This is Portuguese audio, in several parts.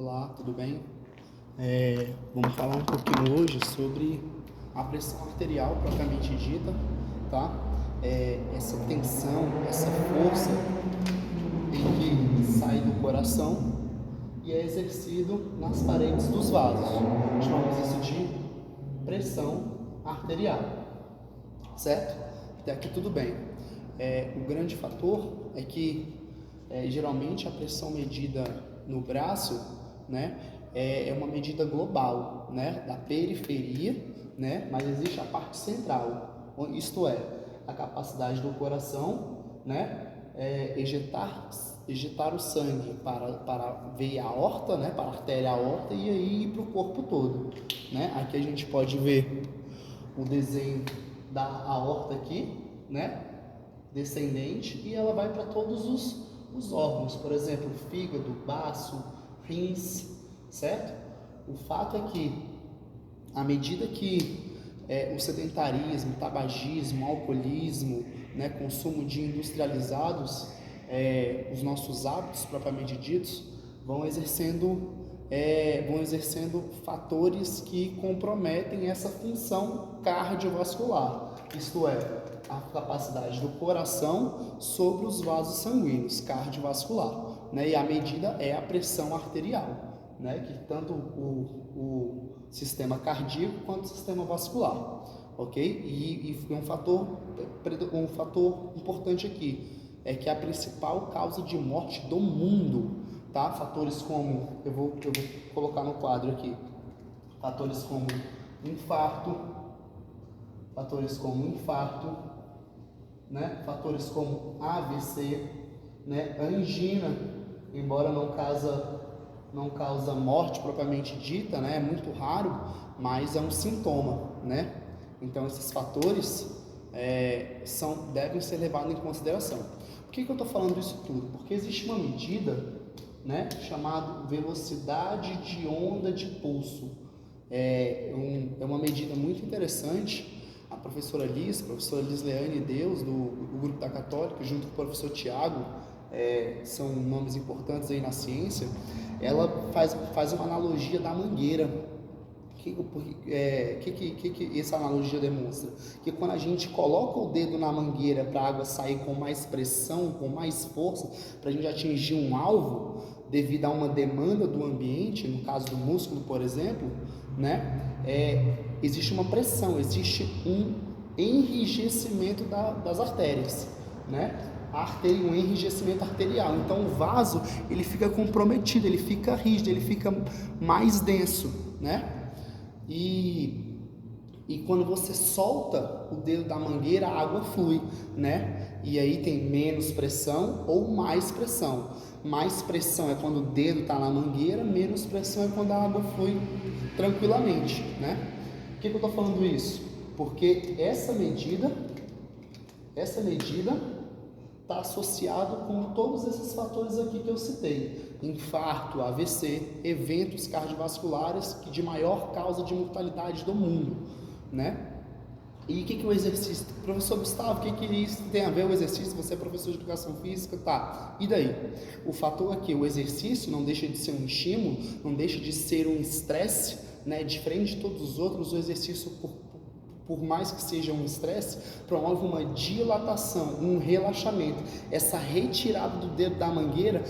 Olá, tudo bem? Vamos falar um pouquinho hoje sobre a pressão arterial propriamente dita, tá? Essa tensão, essa força em que sai do coração e é exercido nas paredes dos vasos. Chamamos isso de pressão arterial, certo? Até aqui tudo bem. O grande fator é que geralmente a pressão medida no braço, né, é uma medida global, né, da periferia, né, mas existe a parte central, isto é, a capacidade do coração, né, ejetar o sangue para a veia aorta, né, para a artéria aorta e aí ir para o corpo todo, né. Aqui a gente pode ver o desenho da aorta aqui, né, descendente, e ela vai para todos os órgãos, por exemplo, fígado, baço, rins, certo? O fato é que, à medida que o sedentarismo, tabagismo, alcoolismo, né, consumo de industrializados, os nossos hábitos propriamente ditos, vão exercendo fatores que comprometem essa função cardiovascular, isto é, a capacidade do coração sobre os vasos sanguíneos, cardiovascular, né? E a medida é a pressão arterial, né? Que tanto o sistema cardíaco quanto o sistema vascular, ok? E um fator importante aqui é que a principal causa de morte do mundo, tá? Fatores como, eu vou colocar no quadro aqui, fatores como infarto, né? Fatores como AVC, né? Angina, embora não causa morte propriamente dita, né? É muito raro, mas é um sintoma, né? Então esses fatores devem ser levados em consideração. Por que eu estou falando isso tudo? Porque existe uma medida, né, chamada velocidade de onda de pulso. É uma medida muito interessante. A professora Lisleane Deus, do grupo da Católica, junto com o professor Tiago, são nomes importantes aí na ciência. Ela faz uma analogia da mangueira. Que essa analogia demonstra? Que quando a gente coloca o dedo na mangueira para a água sair com mais pressão, com mais força, para a gente atingir um alvo, devido a uma demanda do ambiente, no caso do músculo, por exemplo, né? Existe uma pressão, existe um enrijecimento das artérias, né? Um enrijecimento arterial. Então o vaso ele fica comprometido, ele fica rígido, ele fica mais denso, né? E quando você solta o dedo da mangueira, a água flui, né? E aí tem menos pressão ou mais pressão. Mais pressão é quando o dedo está na mangueira, menos pressão é quando a água flui tranquilamente, né? Por que eu estou falando isso? Porque essa medida está associada com todos esses fatores aqui que eu citei: infarto, AVC, eventos cardiovasculares que de maior causa de mortalidade do mundo, né? E o que o exercício? Professor Gustavo, o que isso tem a ver o exercício? Você é professor de educação física, tá? E daí? O fator aqui, o exercício não deixa de ser um estímulo, não deixa de ser um estresse, né? Diferente de todos os outros, o exercício, por mais que seja um estresse, promove uma dilatação, um relaxamento, essa retirada do dedo da mangueira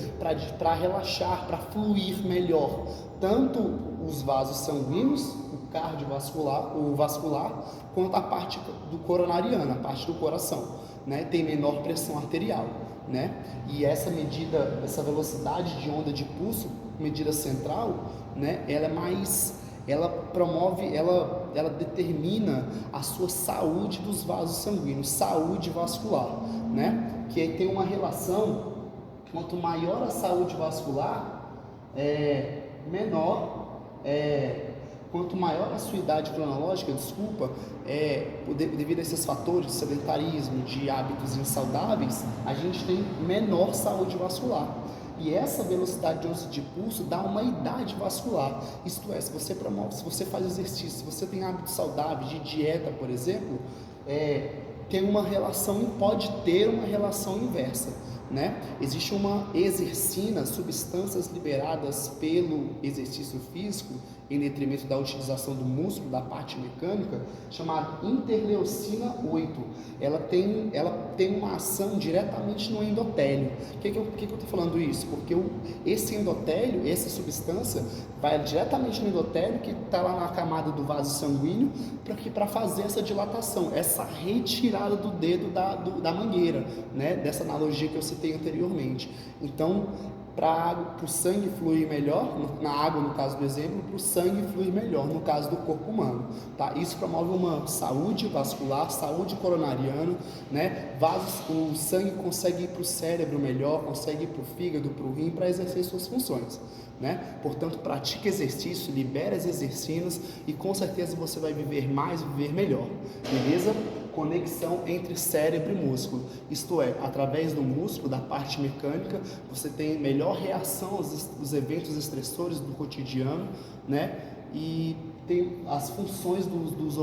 para relaxar, para fluir melhor, tanto os vasos sanguíneos, o cardiovascular, o vascular, quanto a parte do coronariano, a parte do coração, né? Tem menor pressão arterial, né? E essa medida, essa velocidade de onda de pulso, medida central, né? Ela determina a sua saúde dos vasos sanguíneos, saúde vascular, né? Que aí tem uma relação, quanto maior a saúde vascular, quanto maior a sua idade cronológica, devido a esses fatores de sedentarismo, de hábitos insaudáveis, a gente tem menor saúde vascular. E essa velocidade de pulso dá uma idade vascular. Isto é, se você faz exercício, se você tem hábitos saudáveis de dieta, por exemplo, pode ter uma relação inversa. né? Existe uma exercina, substâncias liberadas pelo exercício físico em detrimento da utilização do músculo, da parte mecânica, chamada interleucina 8. Ela tem uma ação diretamente no endotélio. Por que eu estou falando isso? Porque esse endotélio, essa substância, vai diretamente no endotélio, que está lá na camada do vaso sanguíneo, para fazer essa dilatação, essa retirada do dedo da mangueira, né? Dessa analogia que eu citei anteriormente. Então, para o sangue fluir melhor, na água no caso do exemplo, para o sangue fluir melhor no caso do corpo humano, tá? Isso promove uma saúde vascular, saúde coronariana, né? O sangue consegue ir para o cérebro melhor, consegue ir para o fígado, para o rim, para exercer suas funções, né? Portanto, pratique exercício, libere as exercinas e com certeza você vai viver mais, viver melhor, beleza? Conexão entre cérebro e músculo, isto é, através do músculo, da parte mecânica, você tem melhor reação aos eventos estressores do cotidiano, né? E tem as funções dos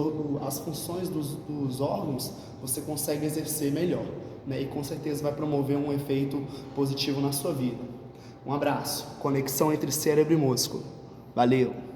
órgãos, você consegue exercer melhor, né? E com certeza vai promover um efeito positivo na sua vida. Um abraço, conexão entre cérebro e músculo. Valeu!